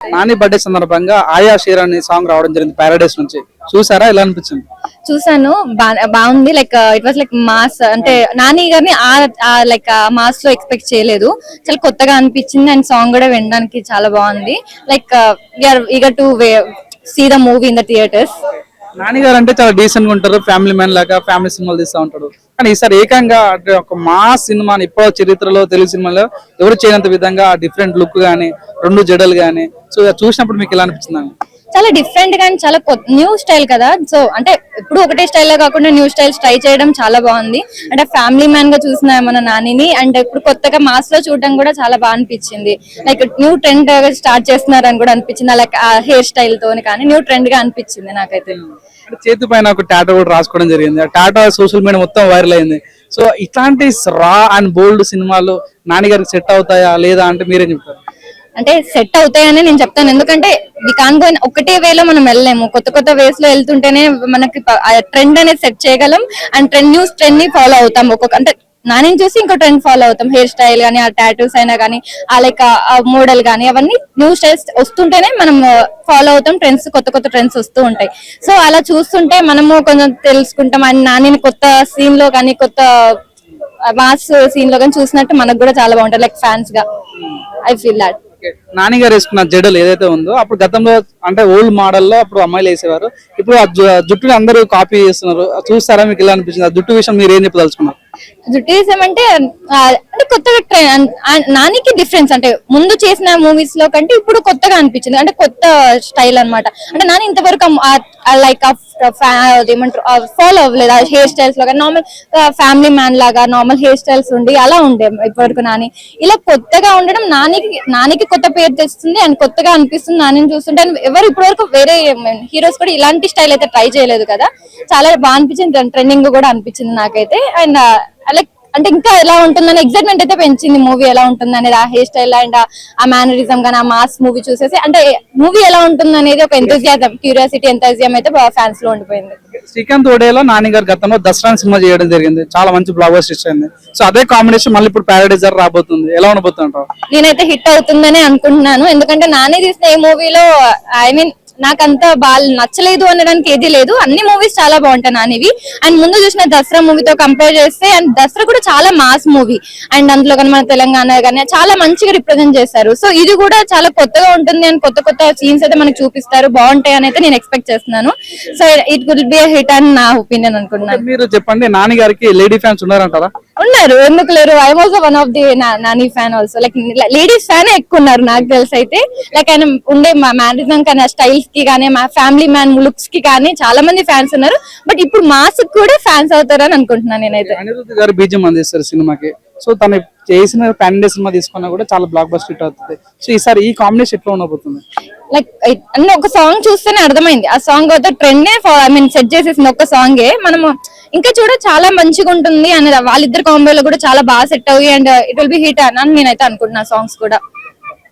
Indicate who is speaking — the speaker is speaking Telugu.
Speaker 1: నాని బర్త్డే సందర్భంగా ఆయా షేర్ అనే సాంగ్ రావడం జరిగింది పారాడైస్ నుంచి. చూసారా, ఎలా అనిపించింది?
Speaker 2: చూసాను, బాగుంది. Like it was like mass, అంటే నాని గారిని లైక్ మాస్ లో ఎక్స్పెక్ట్ చేయలేదు. చాలా కొత్తగా అనిపించింది అండ్ సాంగ్ కూడా వినడానికి చాలా బాగుంది. Like we're eager to see the movie in the theatres.
Speaker 1: Nani గారు అంటే చాలా డీసెంట్ గా ఉంటారు, ఫ్యామిలీ మ్యాన్ లాగా ఫ్యామిలీ సినిమాలు తీస్తూ ఉంటాడు. కానీ ఈసారి ఏకంగా అంటే ఒక మాస్ సినిమాని ఇప్పుడు చరిత్రలో తెలుగు సినిమాలో ఎవరు చేయనంత విధంగా డిఫరెంట్ లుక్ గానీ, రెండు జడలు గానీ, సో చూసినప్పుడు మీకు ఎలా అనిపించింది?
Speaker 2: చాలా డిఫరెంట్ గా చాలా న్యూ స్టైల్ కదా. సో అంటే ఎప్పుడు ఒకటే స్టైల్ లా కాకుండా న్యూ స్టైల్స్ ట్రై చేయడం చాలా బాగుంది. అంటే ఫ్యామిలీ మ్యాన్ గా చూసిన మన నానిని అండ్ ఇప్పుడు కొత్తగా మాస్ లో చూడడం కూడా చాలా బాగా అనిపించింది. లైక్ న్యూ ట్రెండ్ స్టార్ట్ చేస్తున్నారని కూడా అనిపించింది. లైక్ హెయిర్ స్టైల్ తోని కానీ న్యూ ట్రెండ్ గా అనిపించింది నాకైతే.
Speaker 1: చేతి పైన ఒక టాటో కూడా రాసుకోవడం జరిగింది. ఆ టాటో సోషల్ మీడియా మొత్తం వైరల్ అయింది. సో ఇట్లాంటి రా అండ్ బోల్డ్ సినిమాలు నాని గారికి సెట్ అవుతాయా లేదా అంటే మీరేం చెప్తారు?
Speaker 2: అంటే సెట్ అవుతాయని నేను చెప్తాను. ఎందుకంటే వి కాన్ గో ఒకటే వేలో మనం వెళ్ళలేము. కొత్త కొత్త వేస్ లో వెళ్తుంటేనే మనకి ట్రెండ్ అనేది సెట్ చేయగలం అండ్ న్యూస్ ట్రెండ్ ని ఫాలో అవుతాం. అంటే నాని చూసి ఇంకో ట్రెండ్ ఫాలో అవుతాం. హెయిర్ స్టైల్ గానీ, ఆ టాటూస్ అయినా కానీ, ఆ లైక్ మోడల్ గానీ, అవన్నీ న్యూ స్టైల్స్ వస్తుంటేనే మనం ఫాలో అవుతాం. ట్రెండ్స్, కొత్త కొత్త ట్రెండ్స్ వస్తూ ఉంటాయి. సో అలా చూస్తుంటే మనము కొంచెం తెలుసుకుంటాం. అండ్ నానిని కొత్త సీన్ లో కానీ, కొత్త మాస్ సీన్ లో కానీ చూసినట్టు మనకు కూడా చాలా బాగుంటుంది. లైక్ ఫ్యాన్స్ గా ఐ ఫీల్ దాట్.
Speaker 1: నాని గారు వేసుకున్న జడలు ఏదైతే ఉందో అప్పుడు గతంలో అంటే ఓల్డ్ మోడల్లో అప్పుడు అమ్మాయిలు వేసేవారు, ఇప్పుడు ఆ జుట్టుని అందరూ కాపీ చేస్తున్నారు. చూస్తారా, మీకు ఎలా అనిపించింది? ఆ జుట్టు విషయం మీరు ఏం చెప్పదలుచుకున్నారు?
Speaker 2: జుట్టు వేసామంటే అంటే కొత్తగా నానికి డిఫరెన్స్ అంటే ముందు చేసిన మూవీస్ లో కంటే ఇప్పుడు కొత్తగా అనిపించింది. అంటే కొత్త స్టైల్ అన్నమాట. అంటే నాని ఇంతవరకు లైక్ ఏమంటారు ఫాలో అవ్వలేదు ఆ హెయిర్ స్టైల్స్ లో. నార్మల్ ఫ్యామిలీ మ్యాన్ లాగా నార్మల్ హెయిర్ స్టైల్స్ ఉండి అలా ఉండే ఇప్పటివరకు నాని. ఇలా కొత్తగా ఉండడం నానికి కొత్త పేరు తెస్తుంది అండ్ కొత్తగా అనిపిస్తుంది నాని చూస్తుంటే. ఎవరు ఇప్పటివరకు వేరే హీరోస్ కూడా ఇలాంటి స్టైల్ అయితే ట్రై చేయలేదు కదా. చాలా బాగా అనిపించింది, ట్రెండింగ్ కూడా అనిపించింది నాకైతే. అండ్ లైక్ అంటే ఇంకా ఎలా ఉంటుందని ఎక్సైట్మెంట్ అయితే పెంచింది మూవీ ఎలా ఉంటుంది అనేది. ఆ హెయిర్ స్టైల్ అండ్ ఆ మేనరిజం కానీ, ఆ మాస్ మూవీ చూసేసి అంటే మూవీ ఎలా ఉంటుంది అనేది ఒక ఎంతజియాజం, క్యూరియాసిటీ, ఎంతజియం అయితే ఫ్యాన్స్ లో ఉండిపోయింది.
Speaker 1: శ్రీకాంత్ ఓడేలో నాని గారు గతంలో దసరా సినిమా చేయడం జరిగింది, చాలా మంచి బ్లాక్ బస్టర్ అయింది. సో అదే కాంబినేషన్ మళ్ళీ ఇప్పుడు పారాడైజర్ రాబోతుంది, ఎలా ఉండబోతుంటారు?
Speaker 2: నేనైతే హిట్ అవుతుందని అనుకుంటున్నాను. ఎందుకంటే నాని తీసిన ఈ మూవీలో ఐ మీన్ నాకంత బాగా నచ్చలేదు అనడానికి ఏది లేదు. అన్ని మూవీస్ చాలా బాగుంటాయి నానివి. అండ్ ముందు చూసిన దసరా మూవీతో కంపేర్ చేస్తే అండ్ దసరా కూడా చాలా మాస్ మూవీ అండ్ అందులో కానీ మన తెలంగాణ కానీ చాలా మంచిగా రిప్రజెంట్ చేస్తారు. సో ఇది కూడా చాలా కొత్తగా ఉంటుంది అండ్ కొత్త కొత్త సీన్స్ అయితే మనకు చూపిస్తారు, బాగుంటాయి అని అయితే నేను ఎక్స్పెక్ట్ చేస్తున్నాను. So it will be hit అని నా ఒపీనియన్ అనుకుంటున్నాను.
Speaker 1: మీరు చెప్పండి, నాని గారికి లేడీ ఫ్యాన్స్ ఉన్నారంటారా?
Speaker 2: ఉన్నారు, ఎందుకు లేరు. I was one of the Nani fan also. Like ladies fan ఎక్కువ ఉన్నారు నాకు తెలిసి అయితే. లైక్ ఆయన ఉండే మేనరిజం కానీ, స్టైల్స్ కి కానీ, మా ఫ్యామిలీ మ్యాన్ లుక్స్ కి కానీ చాలా మంది ఫ్యాన్స్ ఉన్నారు. బట్ ఇప్పుడు మాస్ కూడా ఫ్యాన్స్ అవుతారని అనుకుంటున్నాను నేనైతే.
Speaker 1: అనిరుద్ధ్ గారు బీజం అందిస్తారు సినిమాకి. సో తను చేసిన పాన్ ఇండియా సినిమా తీసుకున్నా కూడా చాలా బ్లాక్ బస్టర్ హిట్ అవుతుంది. సో ఈసారి ఈ కాంబినేషన్ ఎట్లా ఉండబోతుంది?
Speaker 2: లైక్ అన్ని ఒక సాంగ్ చూస్తేనే అర్థమైంది. ఆ సాంగ్ అయితే ట్రెండ్ ఐ మీన్ సెట్ చేసేసింది ఒక్క సాంగే. మనము ఇంకా చూడ చాలా మంచిగా ఉంటుంది అనేది వాళ్ళిద్దరు కాంబోలో కూడా చాలా బాగా సెట్ అయ్యి and it will be hit అని నేనైతే అనుకుంటున్నా సాంగ్స్ కూడా.